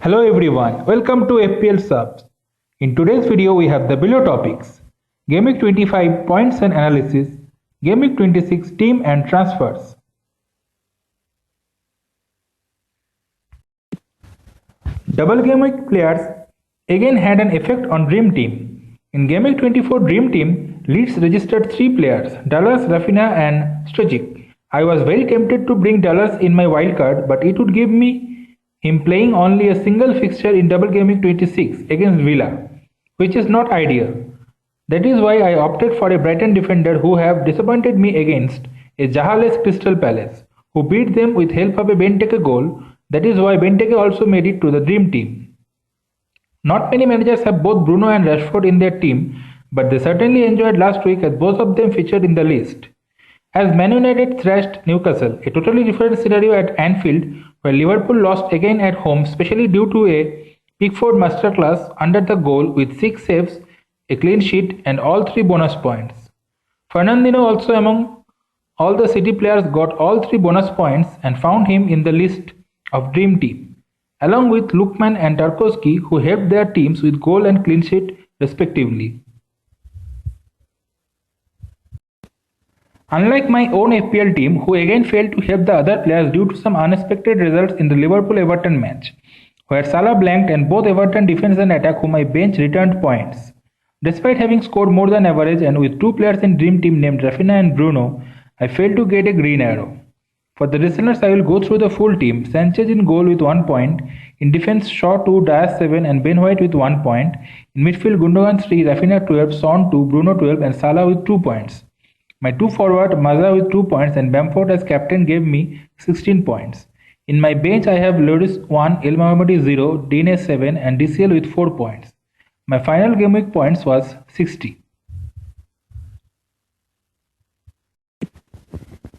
Hello everyone, welcome to FPL Subs. In today's video we have the below topics: Game Week 25 points and analysis, Game Week 26 team and transfers. Double Game Week players again had an effect on Dream Team. In Game Week 24 Dream Team, Leeds registered 3 players, Dallas, Rafinha and Stojic. I was very tempted to bring Dallas in my wildcard, but it would give me him playing only a single fixture in double game week 26 against Villa, which is not ideal. That is why I opted for a Brighton defender who have disappointed me against a Jahaless Crystal Palace, who beat them with help of a Benteke goal. That is why Benteke also made it to the Dream Team. Not many managers have both Bruno and Rashford in their team, but they certainly enjoyed last week as both of them featured in the list. As Man United thrashed Newcastle, a totally different scenario at Anfield, where Liverpool lost again at home, especially due to a Pickford masterclass under the goal with 6 saves, a clean sheet and all 3 bonus points. Fernandinho also among all the City players got all 3 bonus points and found him in the list of Dream Team, along with Lookman and Tarkowski, who helped their teams with goal and clean sheet respectively. Unlike my own FPL team, who again failed to help the other players due to some unexpected results in the Liverpool-Everton match, where Salah blanked and both Everton defense and attack whom I bench returned points. Despite having scored more than average and with 2 players in Dream Team named Rafinha and Bruno, I failed to get a green arrow. For the listeners, I will go through the full team. Sanchez in goal with 1 point, in defense Shaw 2, Diaz 7 and Ben White with 1 point, in midfield Gundogan 3, Rafinha 12, Son 2, Bruno 12 and Salah with 2 points. My 2 forward, Maza with 2 points and Bamford as captain gave me 16 points. In my bench I have Lloris 1, El Mohammadi 0, Dine 7 and DCL with 4 points. My final game week points was 60.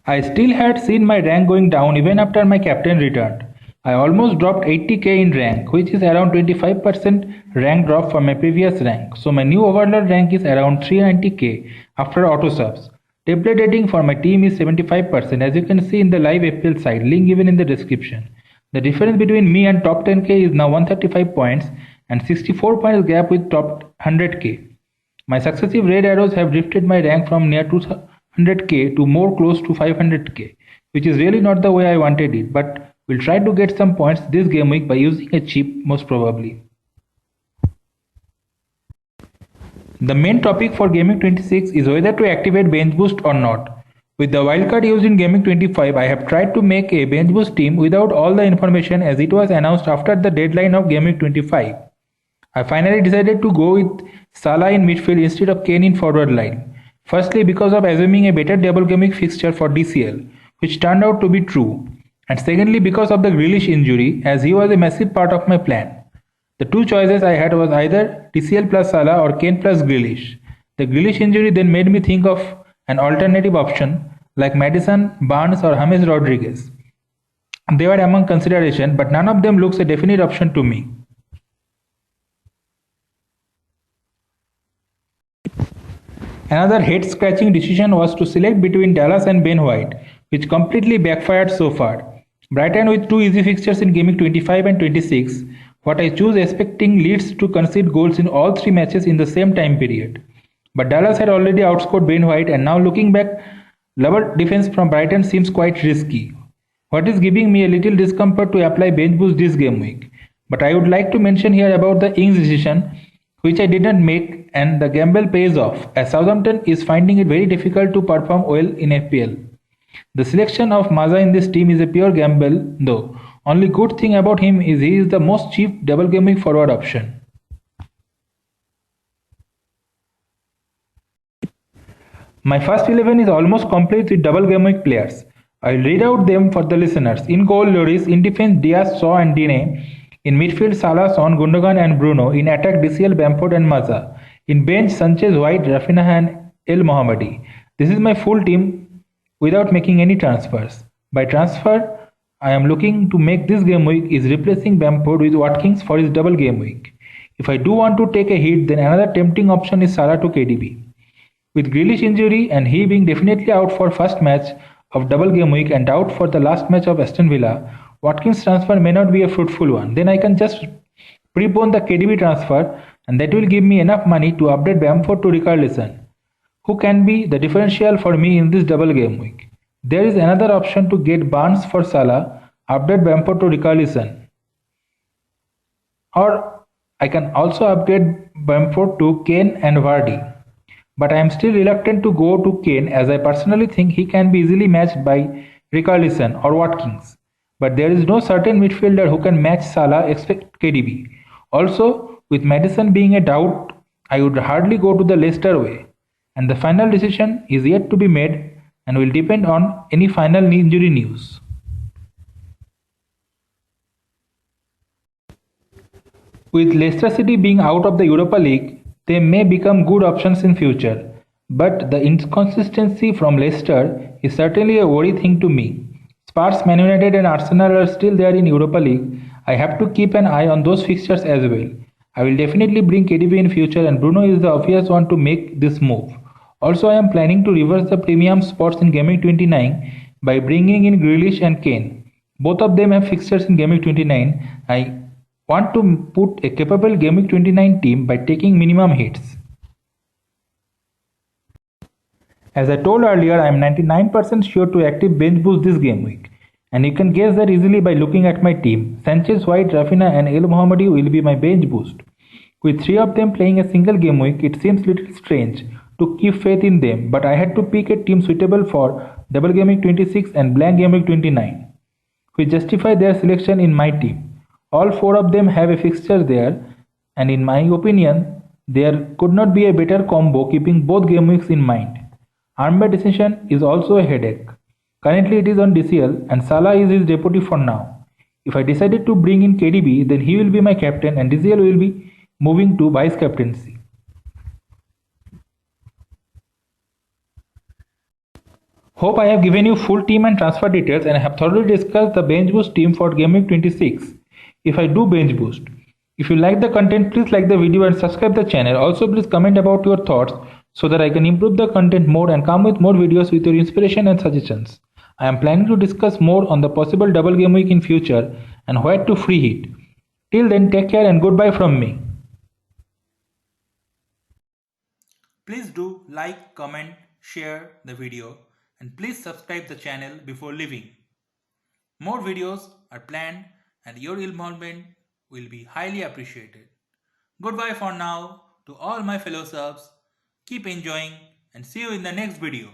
I still had seen my rank going down even after my captain returned. I almost dropped 80k in rank, which is around 25% rank drop from my previous rank. So my new overlord rank is around 390k after auto subs. Template rating for my team is 75%, as you can see in the live FPL site, link given in the description. The difference between me and top 10k is now 135 points and 64 points gap with top 100k. My successive red arrows have drifted my rank from near 200k to more close to 500k, which is really not the way I wanted it, but we'll try to get some points this game week by using a chip most probably. The main topic for Game Week 26 is whether to activate bench boost or not. With the wildcard used in Game Week 25, I have tried to make a bench boost team without all the information as it was announced after the deadline of Game Week 25. I finally decided to go with Salah in midfield instead of Kane in forward line. Firstly, because of assuming a better double game week fixture for DCL, which turned out to be true. And secondly, because of the Grealish injury, as he was a massive part of my plan. The 2 choices I had was either DCL plus Salah or Kane plus Grealish. The Grealish injury then made me think of an alternative option like Maddison, Barnes or James Rodriguez. They were among consideration, but none of them looks a definite option to me. Another head-scratching decision was to select between Dallas and Ben White, which completely backfired so far. Brighton with 2 easy fixtures in Game Week 25 and 26, what I choose expecting Leeds to concede goals in all 3 matches in the same time period. But Dallas had already outscored Ben White and now looking back, lower defense from Brighton seems quite risky. What is giving me a little discomfort to apply bench boost this game week. But I would like to mention here about the Ings decision, which I didn't make, and the gamble pays off, as Southampton is finding it very difficult to perform well in FPL. The selection of Maza in this team is a pure gamble though. Only good thing about him is he is the most cheap double game week forward option. My first 11 is almost complete with double game week players. I will read out them for the listeners. In goal Lloris, in defense Diaz, Shaw and Dine, in midfield Salah, Son, Gundogan and Bruno, in attack DCL, Bamford and Maza, in bench Sanchez, White, Rafinha and El Mohammadi. This is my full team without making any transfers. By transfer, I am looking to make this game week is replacing Bamford with Watkins for his double game week. If I do want to take a hit, then another tempting option is Salah to KDB. With Grealish injury and he being definitely out for first match of double game week and out for the last match of Aston Villa, Watkins transfer may not be a fruitful one. Then I can just prepone the KDB transfer, and that will give me enough money to update Bamford to Richarlison, who can be the differential for me in this double game week. There is another option to get Barnes for Salah, update Bamford to Richarlison. Or I can also upgrade Bamford to Kane and Vardy. But I am still reluctant to go to Kane, as I personally think he can be easily matched by Richarlison or Watkins. But there is no certain midfielder who can match Salah except KDB. Also, with Maddison being a doubt, I would hardly go to the Leicester way. And the final decision is yet to be made and will depend on any final injury news. With Leicester City being out of the Europa League, they may become good options in future, but the inconsistency from Leicester is certainly a worry thing to me. Spurs, Man United and Arsenal are still there in Europa League. I have to keep an eye on those fixtures as well. I will definitely bring KDB in future, and Bruno is the obvious one to make this move. Also, I am planning to reverse the premium spots in Game Week 29 by bringing in Grealish and Kane. Both of them have fixtures in Game Week 29. I want to put a capable Game Week 29 team by taking minimum hits. As I told earlier, I am 99% sure to active bench boost this game week, and you can guess that easily by looking at my team. Sanchez, White, Rafinha and El Mohammadi will be my bench boost. With 3 of them playing a single game week, it seems little strange to keep faith in them, but I had to pick a team suitable for double game week 26 and blank game week 29, which justify their selection in my team. All 4 of them have a fixture there, and in my opinion, there could not be a better combo keeping both game weeks in mind. Armband decision is also a headache. Currently it is on DCL and Salah is his deputy for now. If I decided to bring in KDB, then he will be my captain and DCL will be moving to vice captaincy. Hope I have given you full team and transfer details and have thoroughly discussed the bench boost team for Game Week 26. If I do bench boost. If you like the content, please like the video and subscribe the channel. Also, please comment about your thoughts so that I can improve the content more and come with more videos with your inspiration and suggestions. I am planning to discuss more on the possible double game week in future and where to free hit. Till then, take care and goodbye from me. Please do like, comment, share the video and please subscribe the channel before leaving. More videos are planned and your involvement will be highly appreciated. Goodbye for now to all my fellow subs. Keep enjoying and see you in the next video.